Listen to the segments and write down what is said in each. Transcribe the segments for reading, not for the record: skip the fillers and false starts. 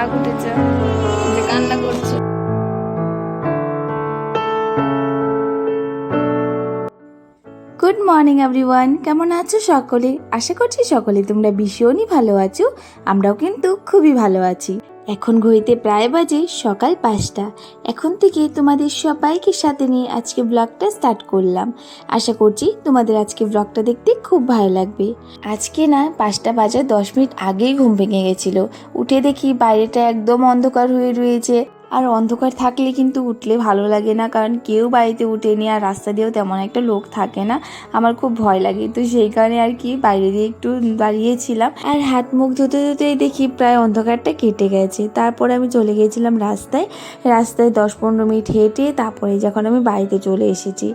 রাগ উঠেছে যে কান্না করছে। গুড মর্নিং এভরিওয়ান, কেমন আছো সকলে? আশা করছি সকলে তোমরা ভীষণই ভালো আছো। আমরাও কিন্তু খুবই ভালো আছি। এখন ঘড়িতে প্রায় বাজে সকাল 5টা। এখন থেকে তোমাদের সবাইকে সাথে নিয়ে আজকে ব্লগটা স্টার্ট করলাম। আশা করছি তোমাদের আজকে ব্লগটা দেখতে খুব ভালো লাগবে। আজকে না 5টা বাজার 10 মিনিট আগেই ঘুম ভেঙে গেছিলো। উঠে দেখি বাইরেটা একদম অন্ধকার হয়ে রয়েছে। আর অন্ধকার থাকলে কিন্তু উঠলে ভালো লাগে না, কারণ কেউ বাড়িতে উঠেনি আর রাস্তা দিয়েও তেমন একটা লোক থাকে না। আমার খুব ভয় লাগে, তো সেই কারণে আর কি বাইরে দিয়ে একটু দাঁড়িয়েছিলাম। আর হাত মুখ ধুতে ধুতেই দেখি প্রায় অন্ধকারটা কেটে গেছে। তারপরে আমি চলে গিয়েছিলাম রাস্তায় 10-15 মিনিট হেঁটে তারপরে যখন আমি বাড়িতে চলে এসেছি।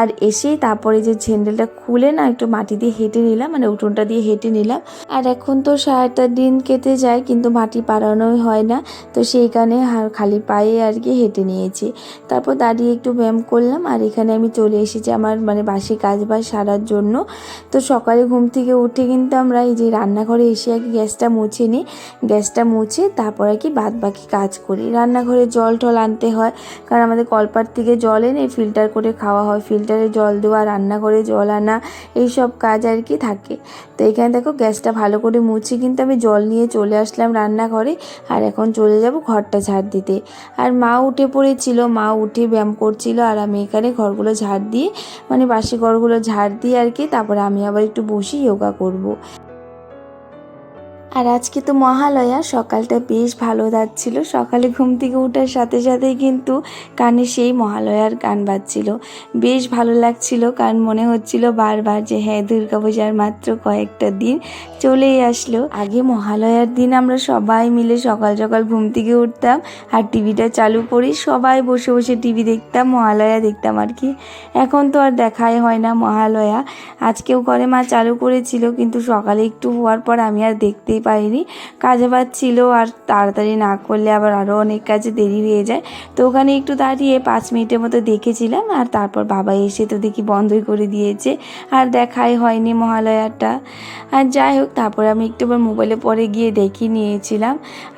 আর এসে তারপরে যে স্যান্ডেলটা খুলে না একটু মাটি দিয়ে হেঁটে নিলাম, মানে উঠোনটা দিয়ে হেঁটে নিলাম। আর এখন তো 7টা দিন কেটে যায় কিন্তু মাটি পাড়ানোই হয় না, তো সেই কারণে খালি পায়ে আর কি হেঁটে নিয়েছি। তারপর দাঁড়িয়ে একটু ব্যায়াম করলাম। আর এখানে আমি চলে এসেছি আমার মানে বাসি কাজবাজ সারার জন্য। তো সকালে ঘুম থেকে উঠে কিন্তু আমরা এই যে রান্নাঘরে এসে আর কি গ্যাসটা মুছে নিই। গ্যাসটা মুছে তারপর আর কি বাদ বাকি কাজ করি। রান্নাঘরে জল টল আনতে হয়, কারণ আমাদের কলপার থেকে জল এনে ফিল্টার করে খাওয়া হয়। ফিল্টারে জল দেওয়া, রান্নাঘরে জল আনা, এইসব কাজ আর কি থাকে। তো এখানে দেখো গ্যাসটা ভালো করে মুছে কিন্তু আমি জল নিয়ে চলে আসলাম রান্নাঘরে। আর এখন চলে যাব ঘরটা ঝাড় দিতে। আর মা উঠে পড়েছিল, মা উঠে ব্যায়াম করছিল আর আমি এখানে ঘরগুলো ঝাড় দিয়ে মানে বাসি ঘরগুলো ঝাড় দিয়ে আর কি তারপরে আমি আবার একটু বসে যোগা করব। আর আজকে তো মহালয়া, সকালটা বেশ ভালো যাচ্ছিল। সকালে ঘুম থেকে ওঠার সাথে সাথেই কিন্তু কানে সেই মহালয়ার গান বাজছিল। বেশ ভালো লাগছিল, কারণ মনে হচ্ছিল বারবার যে হ্যাঁ দুর্গাপূজার মাত্র কয়েকটা দিন চলেই আসলো। আগে মহালয়ার দিন আমরা সবাই মিলে সকাল সকাল ঘুম থেকে উঠতাম আর টিভিটা চালু করি সবাই বসে বসে টিভি দেখতাম, মহালয়া দেখতাম আর কি। এখন তো আর দেখাই হয় না মহালয়া। আজকেও ঘরে মা চালু করেছিল, কিন্তু সকালে একটু হওয়ার পর আমি আর দেখতেই পারিনি। কাজে বাজ ছিল আর তাড়াতাড়ি না করলে আবার আরও অনেক কাজে দেরি হয়ে যায়। তো ওখানে একটু দাঁড়িয়ে 5 মিনিটের মতো দেখেছিলাম। আর তারপর বাবা এসে তো দেখি বন্ধই করে দিয়েছে, আর দেখাই হয়নি মহালয়াটা। আর যাই হোক, তারপর আমি একটু মোবাইলে পরে গিয়ে দেখে নিয়েছিলাম।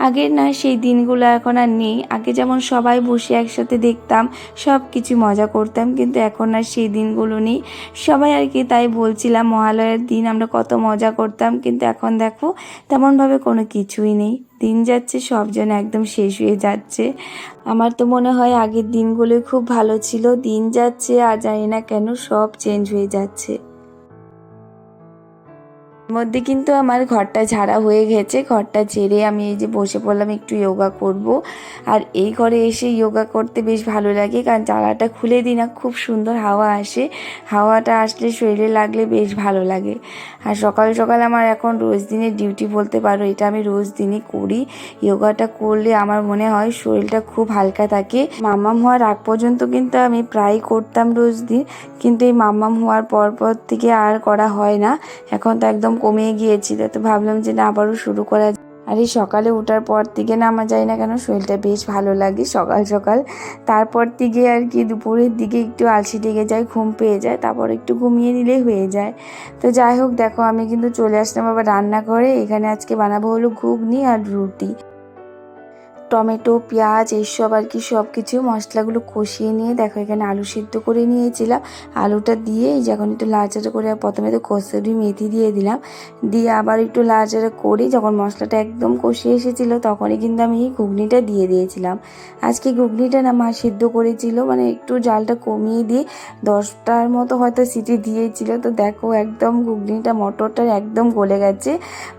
আগের না সেই দিনগুলো এখন আর নেই। আগে যেমন সবাই বসে একসাথে দেখতাম, সব কিছু মজা করতাম, কিন্তু এখন আর সেই দিনগুলো নেই। সবাই আর কি তাই বলছিলাম মহালয়ার দিন আমরা কত মজা করতাম, কিন্তু এখন দেখো তেমনভাবে কোনো কিছুই নেই। দিন যাচ্ছে সব যেন একদম শেষ হয়ে যাচ্ছে। আমার তো মনে হয় আগের দিনগুলোই খুব ভালো ছিল। দিন যাচ্ছে আর জানি না কেন সব চেঞ্জ হয়ে যাচ্ছে। মধ্যে কিন্তু আমার ঘরটা ঝাড়া হয়ে গেছে। ঘরটা ঝেড়ে আমি এই যে বসে পড়লাম একটু যোগা করব। আর এই ঘরে এসে যোগা করতে বেশ ভালো লাগে, কারণ জানলাটা খুলে দিই না, খুব সুন্দর হাওয়া আসে। হাওয়াটা আসলে শরীরে লাগলে বেশ ভালো লাগে। আর সকাল সকাল আমার এখন রোজ দিনের ডিউটি বলতে পারো, এটা আমি রোজ দিনই করি। যোগাটা করলে আমার মনে হয় শরীরটা খুব হালকা থাকে। মাম্মাম হওয়ার আগ পর্যন্ত কিন্তু আমি প্রায় করতাম রোজ দিন, কিন্তু এই মাম্মাম হওয়ার পর থেকে আর করা হয় না। এখন তো একদম কমে গিয়েছিল, তো ভাবলাম যে না আবারও শুরু করা। আর এই সকালে ওঠার পর থেকে না আমার যায় না কেন শরীরটা বেশ ভালো লাগে সকাল সকাল। তারপর থেকে আর কি দুপুরের দিকে একটু আলসি লেগে যায়, ঘুম পেয়ে যায়, তারপর একটু ঘুমিয়ে নিলেই হয়ে যায়। তো যাই হোক, দেখো আমি কিন্তু চলে আসলাম আবার রান্নাঘরে। এখানে আজকে বানাবো হলো ঘুগনি আর রুটি। টমেটো, পেঁয়াজ এইসব আর কি সব কিছু মশলাগুলো কষিয়ে নিয়ে দেখো এখানে আলু সিদ্ধ করে নিয়েছিলাম। আলুটা দিয়ে যখন একটু লাড়াচাড়া করে, প্রথমে তো কসুরি মেথি দিয়ে দিলাম, দিয়ে আবার একটু লাড়াচাড়া করে যখন মশলাটা একদম কষিয়ে এসেছিলো তখনই কিন্তু আমি এই ঘুগনিটা দিয়ে দিয়েছিলাম। আজকে ঘুগনিটা না মা সিদ্ধ করেছিল, মানে একটু জালটা কমিয়ে দিয়ে 10টার মতো হয়তো সিটি দিয়েছিল। তো দেখো একদম ঘুগনিটা মটরটা একদম গলে গেছে।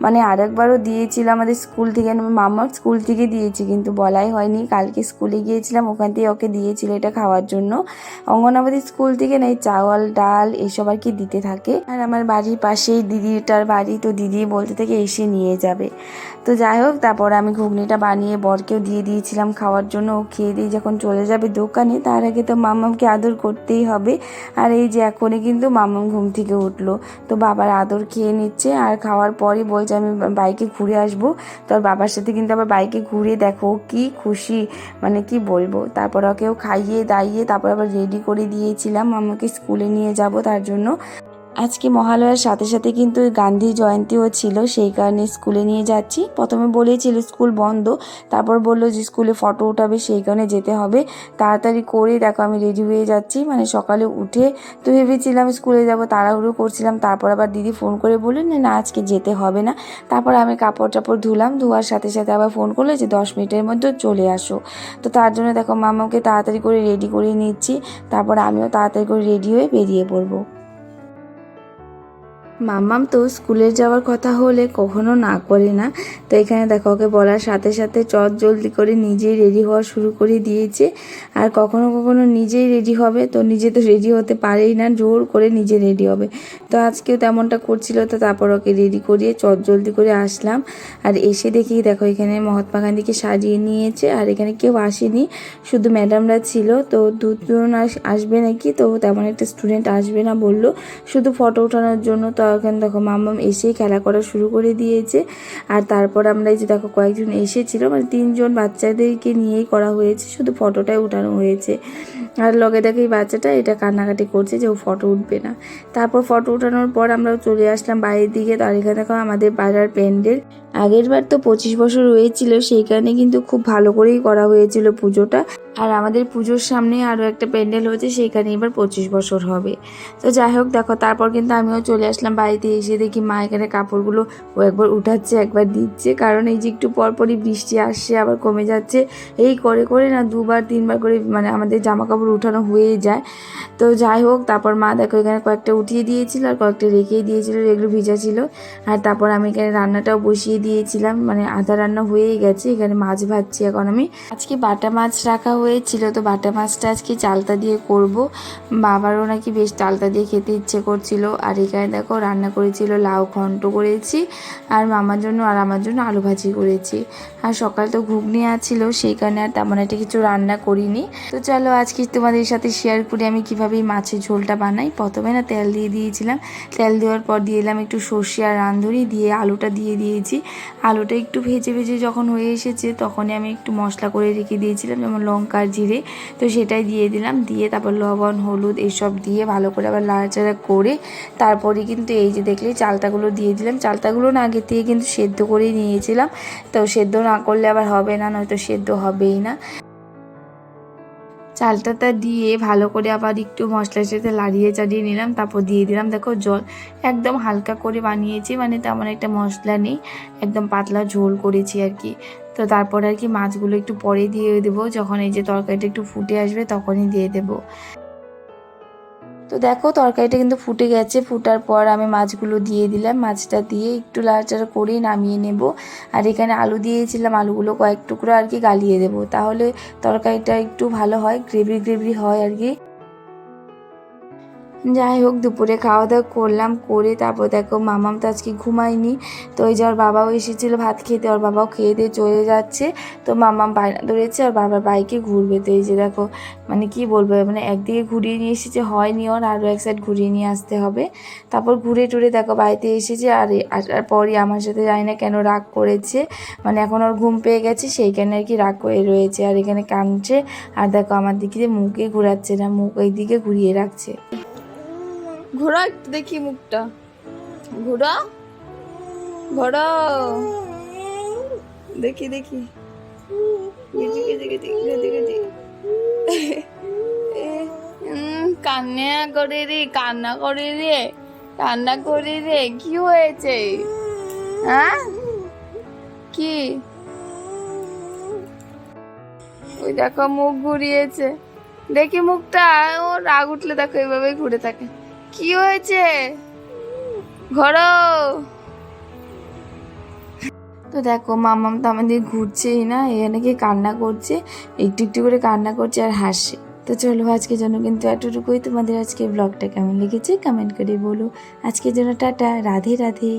মানে আরেকবারও দিয়েছিল আমাদের স্কুল থেকে, মামার স্কুল থেকে দিয়েছি কিন্তু বলাই হয়নি। কালকে স্কুলে গিয়েছিলাম, ওখান থেকে ওকে দিয়েছিল এটা খাওয়ার জন্য। অঙ্গনাবাদী স্কুল থেকে না এই চাওয়াল ডাল এসব আর কি দিতে থাকে। আর আমার বাড়ির পাশেই দিদিটার বাড়ি, তো দিদি বলতে থেকে এসে নিয়ে যাবে। তো যাই হোক, তারপর আমি ঘুগনিটা বানিয়ে বরকেও দিয়ে দিয়েছিলাম খাওয়ার জন্য। ও খেয়ে দিয়ে যখন চলে যাবে দোকানে, তার আগে তো মাম্মামকে আদর করতেই হবে। আর এই যে এখনই কিন্তু মাম্মাম ঘুম থেকে উঠলো, তো বাবার আদর খেয়ে নিচ্ছে। আর খাওয়ার পরই বলছে আমি বাইকে ঘুরে আসবো। তোর বাবার সাথে কিন্তু আবার বাইকে ঘুরে দেখো কি খুশি, মানে কি বলবো। তারপর ওকেও খাইয়ে দাইয়ে তারপর আবার রেডি করে দিয়েছিলাম আমাকে স্কুলে নিয়ে যাব তার জন্য। আজকে মহালয়ার সাথে সাথে কিন্তু গান্ধী জয়ন্তীও ছিল, সেই কারণে স্কুলে নিয়ে যাচ্ছি। প্রথমে বলেছিল স্কুল বন্ধ, তারপর বললো যে স্কুলে ফটো উঠাবে, সেই কারণে যেতে হবে। তাড়াতাড়ি করে দেখো আমি রেডি হয়ে যাচ্ছি, মানে সকালে উঠে তো ভেবেছিলাম স্কুলে যাব, তাড়াহুড়ো করছিলাম। তারপর আবার দিদি ফোন করে বললেন না আজকে যেতে হবে না। তারপর আমি কাপড় টাপড় ধুলাম, ধোয়ার সাথে সাথে আবার ফোন করলো যে 10 মিনিটের মধ্যে চলে আসো। তো তার জন্য দেখো মামাকে তাড়াতাড়ি করে রেডি করে নিচ্ছি, তারপর আমিও তাড়াতাড়ি করে রেডি হয়ে বেরিয়ে পড়বো। মাম্মাম তো স্কুলে যাওয়ার কথা হলে কখনো না করে না। তো এখানে দেখো ওকে বলার সাথে সাথে জলদি করে নিজেই রেডি হওয়া শুরু করে দিয়েছে। আর কখনো কখনো নিজেই রেডি হবে, তো নিজে তো রেডি হতে পারেই না, জোর করে নিজে রেডি হবে। তো আজকেও তেমনটা করছিল, তো তারপর ওকে রেডি করিয়ে জলদি করে আসলাম। আর এসে দেখি দেখো এখানে মহাত্মা গান্ধীকে সাজিয়ে নিয়েছে, আর এখানে কেউ আসেনি, শুধু ম্যাডামরা ছিল। তো দুজন আসবে নাকি, তো তেমন একটা স্টুডেন্ট আসবে না বললো, শুধু ফটো ওঠানোর জন্য। তো এখন দেখো মাম্মাম এসেই খেলা করা শুরু করে দিয়েছে। আর তারপর আমরা এই যে দেখো কয়েকজন এসেছিল, মানে 3 জন বাচ্চাদেরকে নিয়েই করা হয়েছে, শুধু ফটোটাই উঠানো হয়েছে। আর লগে দেখো এই বাচ্চাটা এটা কান্নাকাটি করছে যে ও ফটো উঠবে না। তারপর ফটো ওঠানোর পর আমরাও চলে আসলাম বাইরের দিকে। তো আর এখানে দেখো আমাদের পাড়ার প্যান্ডেল, আগের বার তো 25 বছর হয়েছিল, সেই কারণে কিন্তু খুব ভালো করেই করা হয়েছিল পুজোটা। আর আমাদের পুজোর সামনে আরও একটা প্যান্ডেল হয়েছে, সেইখানে এবার 25 বছর হবে। তো যাই হোক দেখো তারপর কিন্তু আমিও চলে আসলাম বাড়িতে। এসে দেখি মা এখানে কাপড়গুলো ও একবার উঠাচ্ছে একবার দিচ্ছে, কারণ এই যে একটু পরপরই বৃষ্টি আসছে আবার কমে যাচ্ছে, এই করে করে না 2বার 3বার করে মানে আমাদের জামা কাপড় উঠানো হয়ে যায়। তো যাই হোক তারপর মা দেখো এখানে কয়েকটা উঠিয়ে দিয়েছিল আর কয়েকটা রেখেই দিয়েছিল, এগুলো ভিজা ছিল। আর তারপর আমি এখানে রান্নাটাও বসিয়ে দিয়েছিলাম, মানে আধা রান্না হয়েই গেছে। এখানে মাছ ভাজছি এখন আমি। আজকে বাটা মাছ রাখা হয়েছিল, তো বাটা মাছটা আজকে চালতা দিয়ে করব। বাবারও নাকি বেশ চালতা দিয়ে খেতে ইচ্ছে করছিল। আর এখানে দেখো রান্না করেছিল লাউ ঘন্ট করেছি, আর মামার জন্য আর আমার জন্য আলু ভাজি করেছি। আর সকাল তো ঘুগনি আছিল, সেই কারণে আর তেমন একটা কিছু রান্না করিনি। তো চলো আজকে তোমাদের সাথে শেয়ার করি আমি কীভাবে মাছের ঝোলটা বানাই। প্রথমে না তেল দিয়ে দিয়েছিলাম, তেল দেওয়ার পর দিয়ে দিলাম একটু সর্ষে আর রাঁধুনি, দিয়ে আলুটা দিয়ে দিয়েছি। আলুটা একটু ভেজে ভেজে যখন হয়ে এসেছে তখনই আমি একটু মশলা করে রেখে দিয়েছিলাম, যেমন লঙ্কা জিরে, তো সেটাই দিয়ে দিলাম। দিয়ে তারপর লবণ হলুদ এসব দিয়ে ভালো করে আবার নাড়াচাড়া করে তারপরে কিন্তু এই যে দেখলে চালতাগুলো দিয়ে দিলাম। চালতাগুলো না আগে থেকে কিন্তু সেদ্ধ করেই নিয়েছিলাম, তো সেদ্ধ না করলে আবার হবে না, নয়তো সেদ্ধ হবেই না। চালটাটা দিয়ে ভালো করে আবার একটু মশলার সাথে লাড়িয়ে চাড়িয়ে নিলাম, তারপর দিয়ে দিলাম দেখো জল। একদম হালকা করে বানিয়েছি, মানে তেমন একটা মশলা নেই, একদম পাতলা ঝোল করেছি আর কি। তো তারপর আর কি মাছগুলো একটু পরে দিয়ে দেবো, যখন এই যে তরকারিটা একটু ফুটে আসবে তখনই দিয়ে দেবো। তো দেখো তরকারিটা কিন্তু ফুটে গেছে, ফুটার পর আমি মাছগুলো দিয়ে দিলাম, মাছটা দিয়ে একটু লাড়াচাড়া করেই নামিয়ে নেব। আর এখানে আলু দিয়েছিলাম, আলুগুলো কয়েক টুকরো আর কি গালিয়ে দেবো, তাহলে তরকারিটা একটু ভালো হয়, গ্রেভি গ্রেভি হয় আর কি। যাই হোক দুপুরে খাওয়া দাওয়া করলাম, করে তারপর দেখো মামাম তো আজকে ঘুমায়নি। তো ওই যে ওর বাবাও এসেছিলো ভাত খেতে, ওর বাবাও খেয়ে দিয়ে চলে যাচ্ছে। তো মামাম বায়না ধরেছে ওর বাবার বাইকে ঘুরবে। তো এই যে দেখো মানে কি বলবো, মানে একদিকে ঘুরিয়ে নিয়ে এসেছে, হয়নি ওর, আরও এক সাইড ঘুরিয়ে নিয়ে আসতে হবে। তারপর ঘুরে টুরে দেখো বাড়িতে এসেছে, আর আসার পরই আমার সাথে জানি না কেন রাগ করেছে, মানে এখন ওর ঘুম পেয়ে গেছে সেইখানে আর কি রাগ করে রয়েছে। আর এখানে কাঁদছে, আর দেখো আমার দিকে যে মুখে ঘুরাচ্ছে না, মুখ এই দিকে ঘুরিয়ে রাখছে। ঘোরা একটু দেখি মুখটা, ঘোরা ঘোরা, দেখি দেখি কান্না করে রে, কান্না করে রে, কান্না করে রে, কি হয়েছে? হ্যাঁ কি? ওই দেখো মুখ ঘুরিয়েছে, দেখি মুখটা, ও রাগ উঠলে দেখো এভাবে ঘুরে থাকে। কি হয়েছে? ঘোরো। তো দেখো মামাম তো আমাদের ঘুরছেই না, এখানে কি কান্না করছে, একটু একটু করে কান্না করছে আর হাসছে। তো চলো আজকের জন্য কিন্তু এতটুকুই। তোমাদের আজকে ব্লগটা কেমন লেগেছে কমেন্ট করে বলো। আজকের জন্য টাটা, রাধে রাধে।